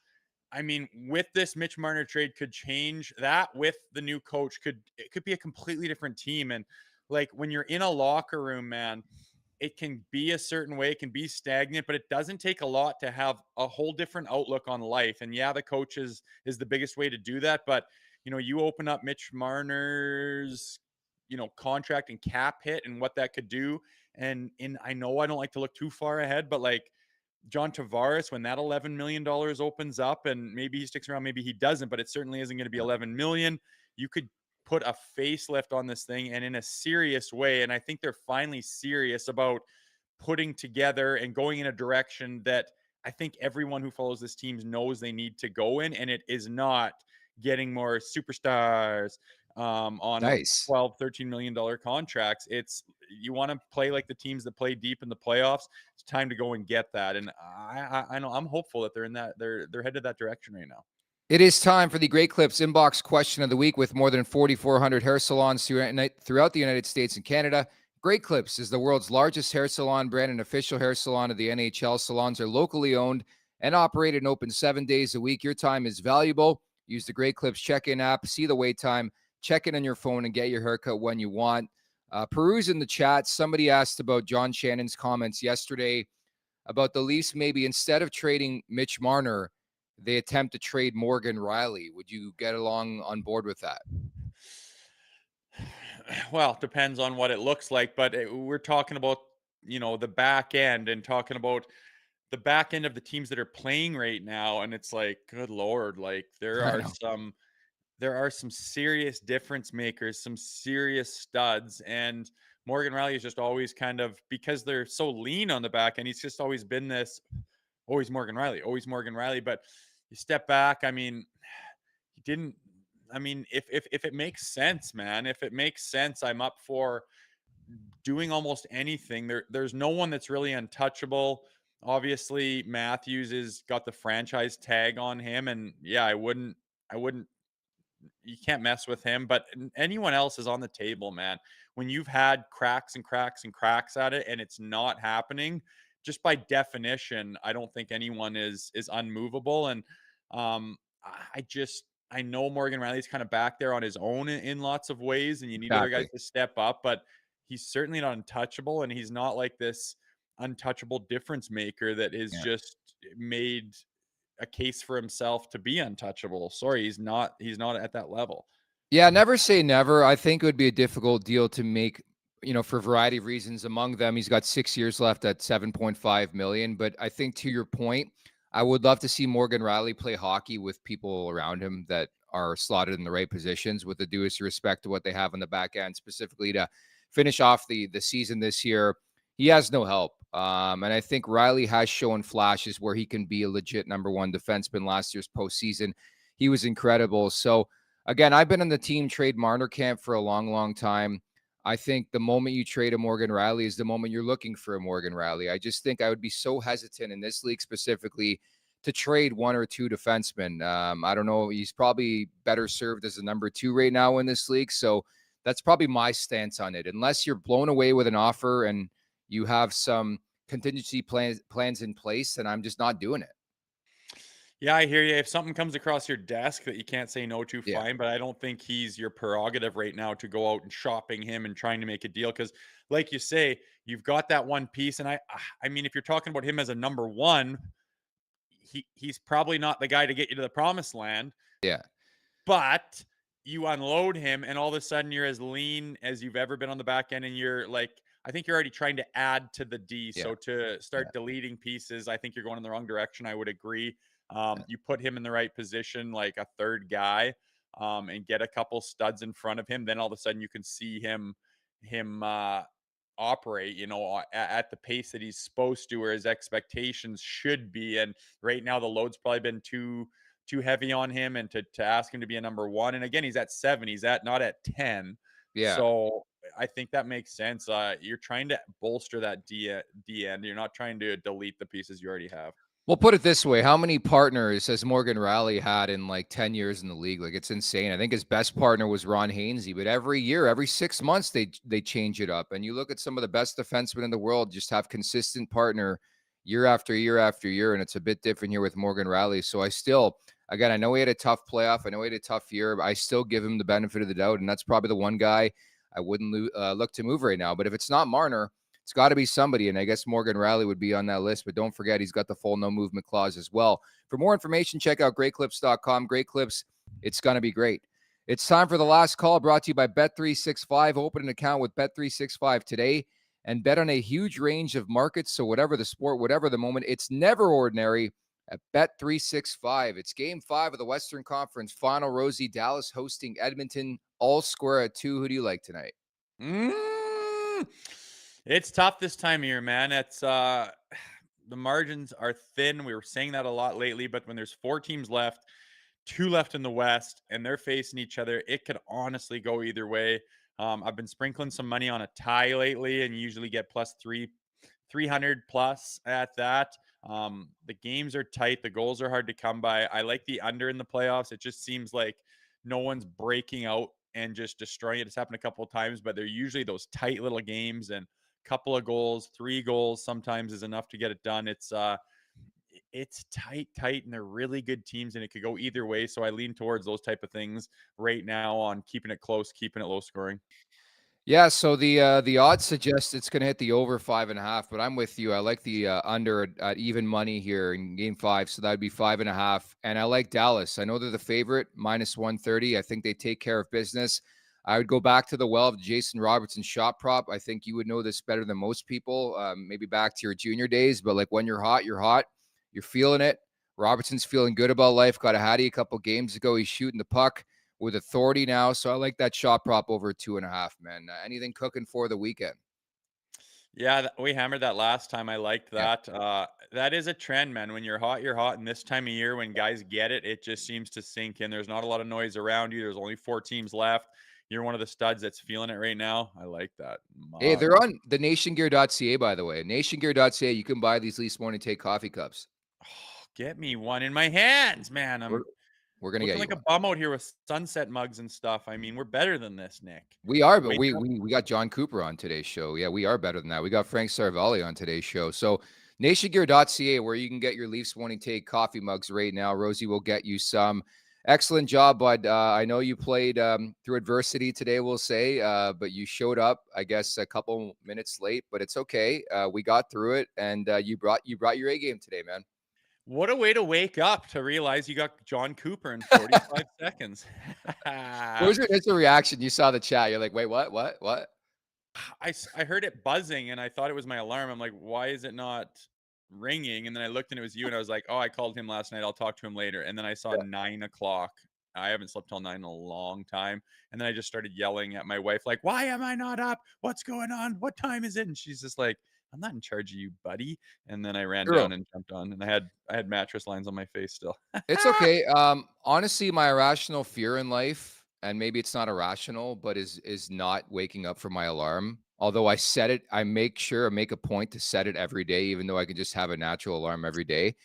I mean, with this Mitch Marner trade could change that. With the new coach, it could be a completely different team. And like, when you're in a locker room, man, it can be a certain way. It can be stagnant, but it doesn't take a lot to have a whole different outlook on life. And yeah, the coach is the biggest way to do that. But, you know, you open up Mitch Marner's, you know, contract and cap hit and what that could do. And I know I don't like to look too far ahead, but like John Tavares, when that $11 million opens up, and maybe he sticks around, maybe he doesn't, but it certainly isn't going to be 11 million. You could put a facelift on this thing, and in a serious way. And I think they're finally serious about putting together and going in a direction that I think everyone who follows this team knows they need to go in. And it is not getting more superstars on Nice. $12, $13 million contracts. It's, you want to play like the teams that play deep in the playoffs. It's time to go and get that. And I know I'm hopeful that they're in that, they're headed that direction right now. It is time for the Great Clips Inbox Question of the Week. With more than 4,400 hair salons throughout the United States and Canada, Great Clips is the world's largest hair salon brand and official hair salon of the NHL. Salons are locally owned and operated and open 7 days a week. Your time is valuable. Use the Great Clips check-in app, see the wait time, check in on your phone, and get your haircut when you want. Peruse in the chat. Somebody asked about John Shannon's comments yesterday about the Leafs maybe instead of trading Mitch Marner, they attempt to trade Morgan Riley. Would you get along on board with that? Well, depends on what it looks like, but we're talking about, the back end and talking about the back end of the teams that are playing right now. And it's like, good Lord, like there are some serious difference makers, some serious studs. And Morgan Riley is just always kind of, because they're so lean on the back end, he's just always been this, always Morgan Riley. But you step back, I mean, he didn't, I mean, if it makes sense, man, if it makes sense, I'm up for doing almost anything. There's no one that's really untouchable. Obviously, Matthews has got the franchise tag on him, and yeah, I wouldn't you can't mess with him, but anyone else is on the table, man. When you've had cracks and cracks and cracks at it and it's not happening, just by definition, I don't think anyone is unmovable. And um I know Morgan Riley's kind of back there on his own in lots of ways, and you need other guys to step up, but he's certainly not untouchable, and he's not like this untouchable difference maker that is just made a case for himself to be untouchable. Sorry, he's not at that level. Yeah, never say never. I think it would be a difficult deal to make, for a variety of reasons. Among them, he's got 6 years left at $7.5 million. But I think, to your point, I would love to see Morgan Riley play hockey with people around him that are slotted in the right positions, with the due respect to what they have on the back end, specifically to finish off the season this year. He has no help. And I think Riley has shown flashes where he can be a legit number one defenseman. Last year's postseason, he was incredible. So, again, I've been in the team trade Marner camp for a long, long time. I think the moment you trade a Morgan Riley is the moment you're looking for a Morgan Riley. I just think I would be so hesitant in this league specifically to trade one or two defensemen. I don't know. He's probably better served as a number two right now in this league. So that's probably my stance on it. Unless you're blown away with an offer and you have some contingency plans in place, and I'm just not doing it. Yeah, I hear you. If something comes across your desk that you can't say no to, fine. But I don't think he's your prerogative right now to go out and shopping him and trying to make a deal. Because, like you say, you've got that one piece. And I mean, if you're talking about him as a number one, he's probably not the guy to get you to the promised land. Yeah. But you unload him, and all of a sudden you're as lean as you've ever been on the back end, and you're like, I think you're already trying to add to the D. So to start deleting pieces, I think you're going in the wrong direction. I would agree. You put him in the right position, like a third guy, and get a couple studs in front of him. Then all of a sudden you can see him operate, at the pace that he's supposed to, or his expectations should be. And right now the load's probably been too heavy on him, and to ask him to be a number one. And again, he's at 7, he's not at 10. Yeah. So I think that makes sense. You're trying to bolster that D end. You're not trying to delete the pieces you already have. Well, put it this way. How many partners has Morgan Riley had in like 10 years in the league? Like, it's insane. I think his best partner was Ron Hainsey, but every year, every 6 months, they change it up. And you look at some of the best defensemen in the world, just have consistent partner year after year after year. And it's a bit different here with Morgan Riley. So I know he had a tough playoff. I know he had a tough year, but I still give him the benefit of the doubt. And that's probably the one guy I wouldn't look to move right now. But if it's not Marner, it's got to be somebody, and I guess Morgan Riley would be on that list. But don't forget, he's got the full no movement clause as well. For more information, check out greatclips.com. Great Clips, it's going to be great. It's time for the last call, brought to you by Bet365. Open an account with Bet365 today and bet on a huge range of markets. So whatever the sport, whatever the moment, it's never ordinary at Bet365. It's Game 5 of the Western Conference Final. Rosie, Dallas hosting Edmonton, all square at 2. Who do you like tonight? It's tough this time of year, man. It's the margins are thin. We were saying that a lot lately, but when there's 4 teams left, 2 left in the West, and they're facing each other, it could honestly go either way. I've been sprinkling some money on a tie lately, and usually get plus 300 plus at that. The games are tight. The goals are hard to come by. I like the under in the playoffs. It just seems like no one's breaking out and just destroying it. It's happened a couple of times, but they're usually those tight little games, and couple of goals, 3 goals sometimes is enough to get it done. It's tight, and they're really good teams, and it could go either way. So I lean towards those type of things right now on keeping it close, keeping it low scoring. Yeah, so the odds suggest it's going to hit the over 5.5, but I'm with you. I like the under at even money here in Game 5, so that would be 5.5. And I like Dallas. I know they're the favorite, -130. I think they take care of business. I would go back to the well of Jason Robertson shot prop. I think you would know this better than most people. Maybe back to your junior days, but like when you're hot, you're hot. You're feeling it. Robertson's feeling good about life. Got a hattie a couple games ago. He's shooting the puck with authority now. So I like that shot prop over 2.5, man. Anything cooking for the weekend? Yeah, we hammered that last time. I liked Yeah. that. That is a trend, man. When you're hot, you're hot. And this time of year, when guys get it, it just seems to sink in. There's not a lot of noise around you. There's only 4 teams left. You're one of the studs that's feeling it right now. I like that. Hey, they're on the nationgear.ca, by the way. Nationgear.ca, you can buy these Leafs Morning Take coffee cups. Oh, get me one in my hands, man. I'm We're going to looking get like you a bum out here with sunset mugs and stuff. I mean, we're better than this, Nick. We are, but Wake we up. got Jon Cooper on today's show. Yeah, we are better than that. We got Frank Seravalli on today's show. So nationgear.ca, where you can get your Leafs Morning Take coffee mugs right now. Rosie will get you some. Excellent job, bud. I know you played through adversity today, we'll say, but you showed up, I guess, a couple minutes late, but it's okay. We got through it, and you brought your A game today, man. What a way to wake up to realize you got Jon Cooper in 45 seconds. What was your initial reaction? You saw the chat. You're like, wait, what? I heard it buzzing and I thought it was my alarm. I'm like, why is it not ringing? And then I looked and it was you, and I was like, oh, I called him last night. I'll talk to him later. And then I saw 9 o'clock. I haven't slept till 9 in a long time. And then I just started yelling at my wife, like, why am I not up? What's going on? What time is it? And she's just like, I'm not in charge of you, buddy. And then I ran Girl. down and jumped on, and I had mattress lines on my face still. It's okay. Honestly, my irrational fear in life, and maybe it's not irrational, but is not waking up for my alarm. Although I set it, I make a point to set it every day, even though I can just have a natural alarm every day.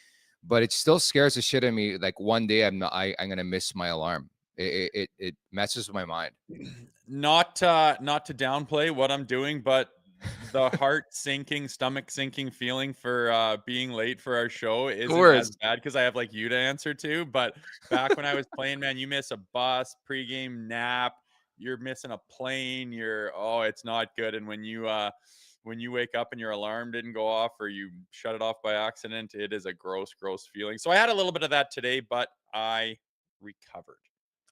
But it still scares the shit out of me. Like one day I'm gonna miss my alarm. It messes with my mind. Not to downplay what I'm doing, but the heart sinking, stomach sinking feeling for being late for our show isn't as bad because I have like you to answer to. But back when I was playing, man, you miss a bus, pregame nap, you're missing a plane, it's not good. And when you wake up and your alarm didn't go off or you shut it off by accident, it is a gross feeling. So I had a little bit of that today, but I recovered.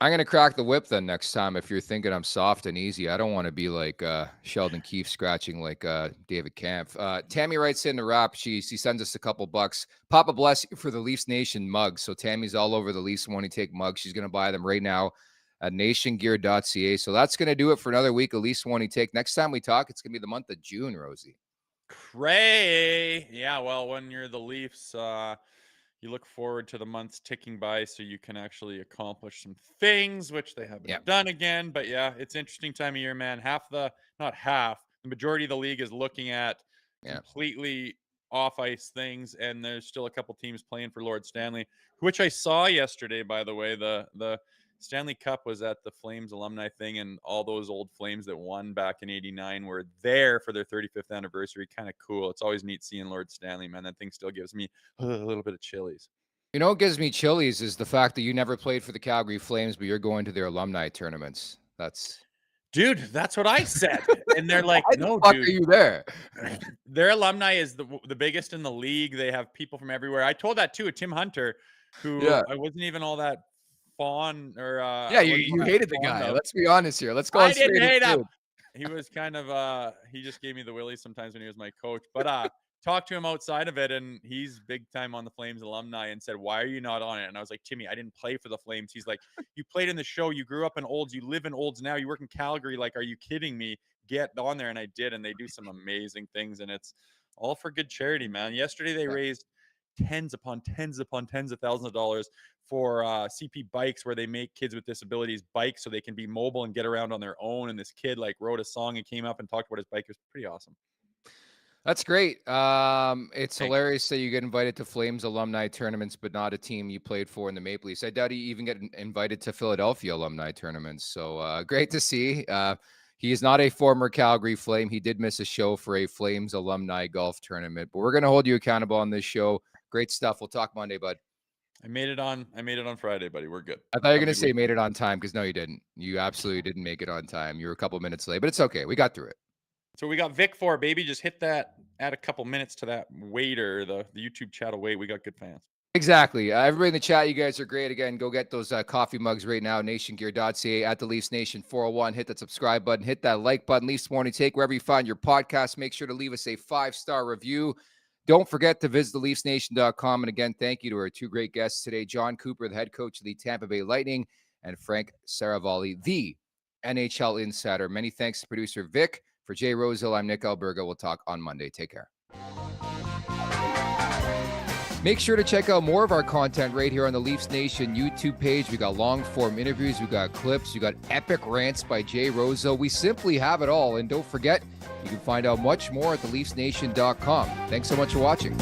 I'm going to crack the whip then next time if you're thinking I'm soft and easy. I don't want to be like Sheldon Keefe scratching like David Kampf. Tammy writes in the wrap. She sends us a couple bucks. Papa bless you for the Leafs Nation mugs. So Tammy's all over the Leafs Morning Take mugs. She's going to buy them right now at nationgear.ca. So that's going to do it for another week of Leafs Morning Take. Next time we talk, it's going to be the month of June, Rosie. Cray. Yeah, well, when you're the Leafs, you look forward to the months ticking by so you can actually accomplish some things, which they haven't done again. But yeah, it's interesting time of year, man. The majority of the league is looking at completely off ice things, and there's still a couple teams playing for Lord Stanley, which I saw yesterday, by the way. The Stanley Cup was at the Flames alumni thing, and all those old Flames that won back in '89 were there for their 35th anniversary. Kind of cool. It's always neat seeing Lord Stanley, man. That thing still gives me a little bit of chillies. You know what gives me chillies is the fact that you never played for the Calgary Flames, but you're going to their alumni tournaments. Dude, that's what I said. And they're like, no, fuck dude. Are you there? Their alumni is the biggest in the league. They have people from everywhere. I told that too to Tim Hunter, who I wasn't even all that fond or you hated the guy. Of. Let's be honest here. Let's go. I didn't hate him. He was kind of he just gave me the willies sometimes when he was my coach. But talked to him outside of it, and he's big time on the Flames alumni, and said, why are you not on it? And I was like, Timmy, I didn't play for the Flames. He's like, you played in the show, you grew up in Olds, you live in Olds now, you work in Calgary. Like, are you kidding me? Get on there. And I did, and they do some amazing things, and it's all for good charity, man. Yesterday they raised tens upon tens upon tens of thousands of dollars for CP Bikes, where they make kids with disabilities bikes so they can be mobile and get around on their own. And this kid like wrote a song and came up and talked about his bike. It was pretty awesome. That's great. It's Thank you. hilarious that you get invited to Flames alumni tournaments, but not a team you played for in the Maple Leafs. I doubt you even get invited to Philadelphia alumni tournaments. So great to see. He is not a former Calgary Flame. He did miss a show for a Flames alumni golf tournament, but we're going to hold you accountable on this show. Great stuff. We'll talk Monday, bud. I made it on Friday, buddy. We're good. I thought you were going to say you made it on time, because no, you didn't. You absolutely didn't make it on time. You were a couple minutes late, but it's okay. We got through it. So we got Vic for, baby. Just hit that, add a couple minutes to that waiter, the YouTube chat will wait. We got good fans. Exactly. Everybody in the chat, you guys are great. Again, go get those coffee mugs right now, nationgear.ca, at the Leafs Nation 401. Hit that subscribe button, hit that like button, Leafs Morning Take, wherever you find your podcast. Make sure to leave us a 5-star review. Don't forget to visit theleafsnation.com. And again, thank you to our two great guests today, Jon Cooper, the head coach of the Tampa Bay Lightning, and Frank Seravalli, the NHL Insider. Many thanks to producer Vic. For Jay Rosehill, I'm Nick Alberga. We'll talk on Monday. Take care. Make sure to check out more of our content right here on the Leafs Nation YouTube page. We got long-form interviews. We got clips. We got epic rants by Jay Rosehill. We simply have it all. And don't forget, you can find out much more at theleafsnation.com. Thanks so much for watching.